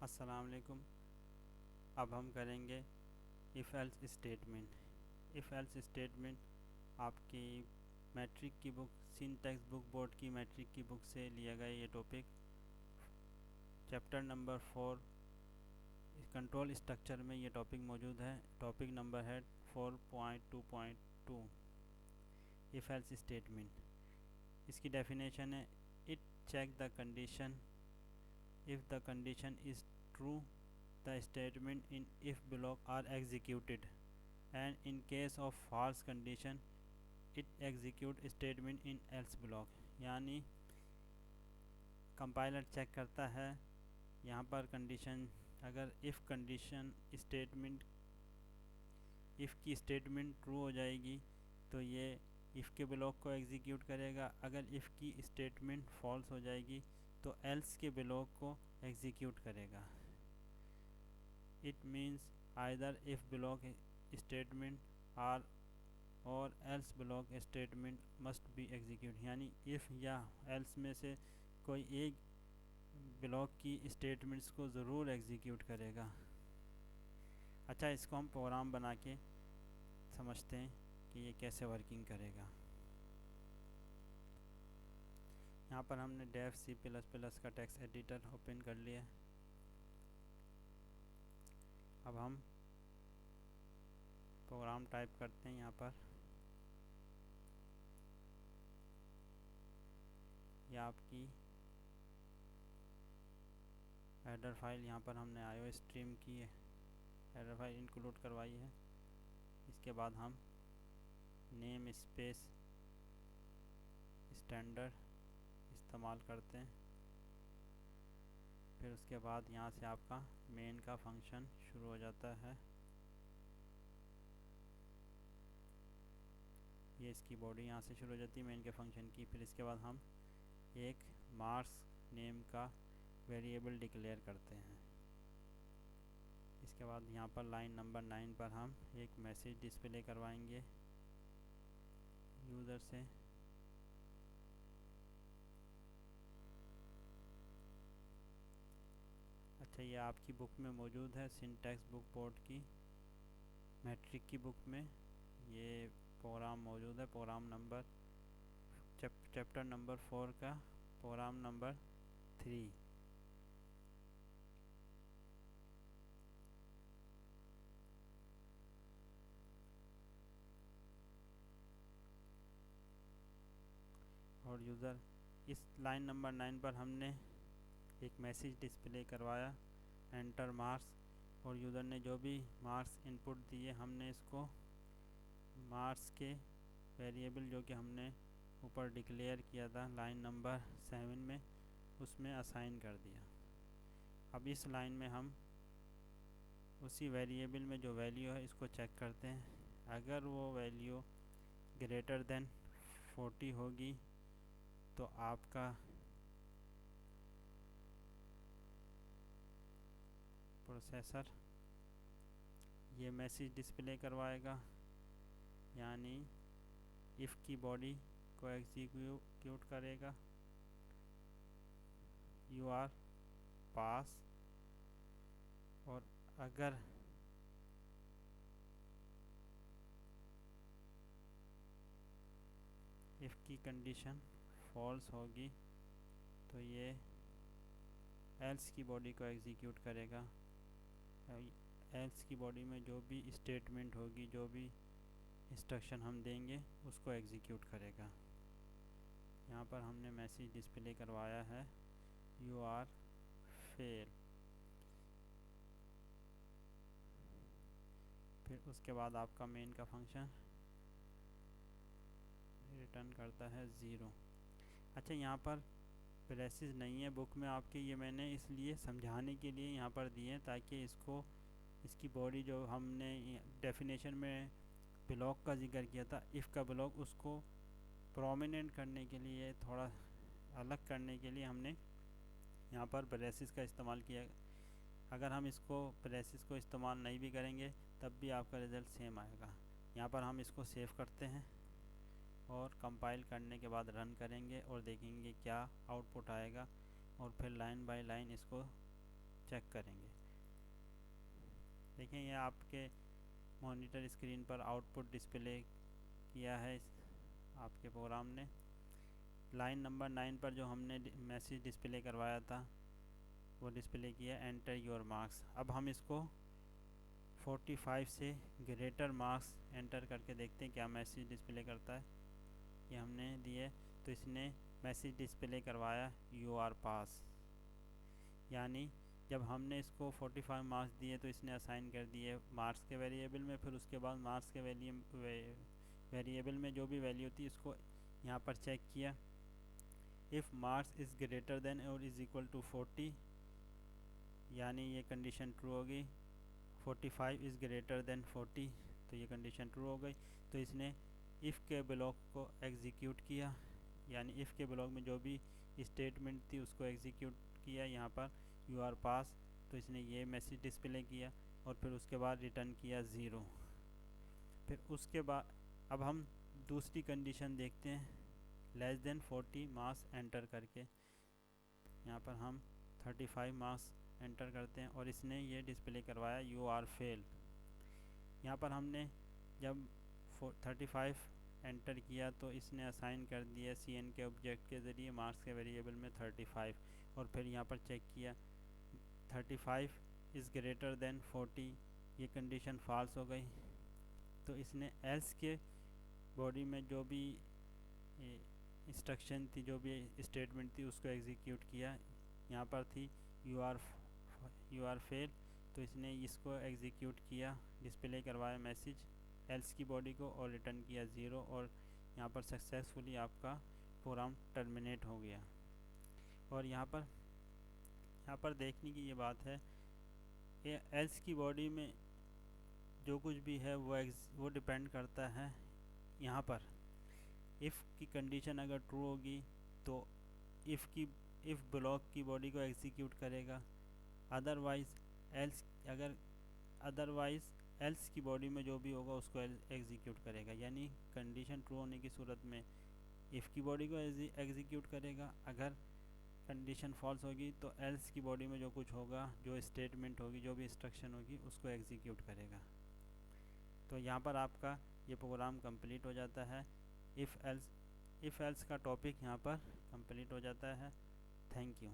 अस्सलाम वालेकुम। अब हम करेंगे if else statement. If else statement आपकी मैट्रिक की बुक सिंटैक्स बुक बोर्ड की मैट्रिक की बुक से लिया गया ये topic chapter number 4 control structure में ये टॉपिक मौजूद है। टॉपिक नंबर है 4.2.2 इफ़ एल्स स्टेटमेंट। इसकी डेफिनेशन है it check the condition if the condition is true the statement in if block are executed and in case of false condition it execute statement in else block। यानी compiler check करता है यहाँ पर condition अगर if condition statement if की statement true हो जाएगी तो ये इफ़ के ब्लॉक को एग्जीक्यूट करेगा। अगर इफ़ की स्टेटमेंट फॉल्स हो जाएगी तो एल्स के ब्लॉक को एग्जीक्यूट करेगा। It means either if block statement or और else block statement must be execute. यानी इफ़ या एल्स में से कोई एक ब्लॉक की स्टेटमेंट्स को ज़रूर एग्जीक्यूट करेगा। अच्छा, इसको हम प्रोग्राम बना के समझते हैं कि ये कैसे वर्किंग करेगा। यहाँ पर हमने डेव C++ का टेक्स्ट एडिटर ओपन कर लिया है। अब हम प्रोग्राम टाइप करते हैं। यहाँ पर यह आपकी हेडर फाइल यहाँ पर हमने आईओ स्ट्रीम की हेडर फाइल इंक्लूड करवाई है। इसके बाद हम नेम स्पेस स्टैंडर्ड इस्तेमाल करते हैं। फिर उसके बाद यहाँ से आपका मेन का फंक्शन शुरू हो जाता है। ये इसकी बॉडी यहाँ से शुरू हो जाती है मेन के फंक्शन की। फिर इसके बाद हम एक मार्क्स नेम का वेरिएबल डिक्लेयर करते हैं। इसके बाद यहाँ पर लाइन नंबर 9 पर हम एक मैसेज डिस्प्ले करवाएंगे यूज़र से। अच्छा, ये आपकी बुक में मौजूद है सिंटैक्स बुक बोर्ड की मैट्रिक की बुक में ये प्रोग्राम मौजूद है। प्रोग्राम नंबर चैप्टर नंबर 4 का प्रोग्राम नंबर 3। और यूज़र इस लाइन नंबर 9 पर हमने एक मैसेज डिस्प्ले करवाया एंटर मार्क्स। और यूज़र ने जो भी मार्क्स इनपुट दिए हमने इसको मार्क्स के वेरिएबल जो कि हमने ऊपर डिक्लेयर किया था लाइन नंबर 7 में उसमें असाइन कर दिया। अब इस लाइन में हम उसी वेरिएबल में जो वैल्यू है इसको चेक करते हैं। अगर वो वैल्यू ग्रेटर देन 40 होगी तो आपका प्रोसेसर ये मैसेज डिस्प्ले करवाएगा। यानी इफ़ की बॉडी को एग्जीक्यूट करेगा यू आर पास। और अगर इफ़ की कंडीशन फॉल्स होगी तो ये एल्स की बॉडी को एग्जीक्यूट करेगा। एल्स की बॉडी में जो भी स्टेटमेंट होगी जो भी इंस्ट्रक्शन हम देंगे उसको एग्जीक्यूट करेगा। यहाँ पर हमने मैसेज डिस्प्ले करवाया है यू आर फेल। फिर उसके बाद आपका मेन का फंक्शन रिटर्न करता है 0। अच्छा, यहाँ पर ब्रेसेस नहीं है बुक में आपके, ये मैंने इसलिए समझाने के लिए यहाँ पर दिए ताकि इसकी बॉडी जो हमने डेफिनेशन में ब्लॉक का जिक्र किया था इफ़ का ब्लॉक उसको प्रोमिनेंट करने के लिए थोड़ा अलग करने के लिए हमने यहाँ पर ब्रेसेस का इस्तेमाल किया। अगर हम इसको ब्रेसेस को इस्तेमाल नहीं भी करेंगे तब भी आपका रिज़ल्ट सेम आएगा। यहाँ पर हम इसको सेव करते हैं और कंपाइल करने के बाद रन करेंगे और देखेंगे क्या आउटपुट आएगा। और फिर लाइन बाय लाइन इसको चेक करेंगे। देखें, यह आपके मॉनिटर स्क्रीन पर आउटपुट डिस्प्ले किया है आपके प्रोग्राम ने। लाइन नंबर 9 पर जो हमने मैसेज डिस्प्ले करवाया था वो डिस्प्ले किया, एंटर योर मार्क्स। अब हम इसको 45 से ग्रेटर मार्क्स एंटर करके देखते हैं क्या मैसेज डिस्प्ले करता है। ये हमने दिए तो इसने मैसेज डिस्प्ले करवाया, यू आर पास। यानी जब हमने इसको 45 मार्क्स दिए तो इसने असाइन कर दिए मार्क्स के वेरिएबल में। फिर उसके बाद मार्क्स के वेरिएबल में जो भी वैल्यू थी उसको यहाँ पर चेक किया। If marks is greater than और इज़ इक्वल टू 40, यानी ये कंडीशन ट्रू होगी। 45 इज़ ग्रेटर देन 40, तो ये कंडीशन ट्रू हो गई। तो इसने इफ़ के ब्लॉक को एग्जीक्यूट किया, यानी इफ़ के ब्लॉक में जो भी स्टेटमेंट थी उसको एग्जीक्यूट किया यहाँ पर यू आर पास। तो इसने ये मैसेज डिस्प्ले किया और फिर उसके बाद रिटर्न किया 0। फिर उसके बाद अब हम दूसरी कंडीशन देखते हैं, लेस देन 40 मार्क्स एंटर करके। यहाँ पर हम 35 मार्क्स एंटर करते हैं और इसने ये डिस्प्ले करवाया, यू आर फेल। यहाँ पर हमने जब 35 एंटर किया तो इसने असाइन कर दिया CN के ऑब्जेक्ट के ज़रिए मार्क्स के वेरिएबल में 35। और फिर यहाँ पर चेक किया 35 इज़ ग्रेटर देन 40, ये कंडीशन फॉल्स हो गई। तो इसने एल्स के बॉडी में जो भी इंस्ट्रक्शन थी, जो भी स्टेटमेंट थी उसको एग्जीक्यूट किया। यहाँ पर थी यू आर फेल, तो इसने इसको एग्जीक्यूट किया, डिस्प्ले करवाया मैसेज एल्स की बॉडी को और रिटर्न किया 0। और यहाँ पर सक्सेसफुली आपका प्रोग्राम टर्मिनेट हो गया। और यहाँ पर देखने की ये बात है, ये एल्स की बॉडी में जो कुछ भी है वो डिपेंड करता है यहाँ पर इफ़ की कंडीशन अगर ट्रू होगी तो इफ़ ब्लॉक की बॉडी को एग्जीक्यूट करेगा। अदरवाइज़ एल्स की बॉडी में जो भी होगा उसको एग्जीक्यूट करेगा। यानी कंडीशन ट्रू होने की सूरत में इफ़ की बॉडी को एग्जीक्यूट करेगा, अगर कंडीशन फॉल्स होगी तो एल्स की बॉडी में जो कुछ होगा, जो स्टेटमेंट होगी, जो भी इंस्ट्रक्शन होगी उसको एग्जीक्यूट करेगा। तो यहाँ पर आपका ये प्रोग्राम कंप्लीट हो जाता है। इफ़ एल्स का टॉपिक यहाँ पर कंप्लीट हो जाता है। Thank you.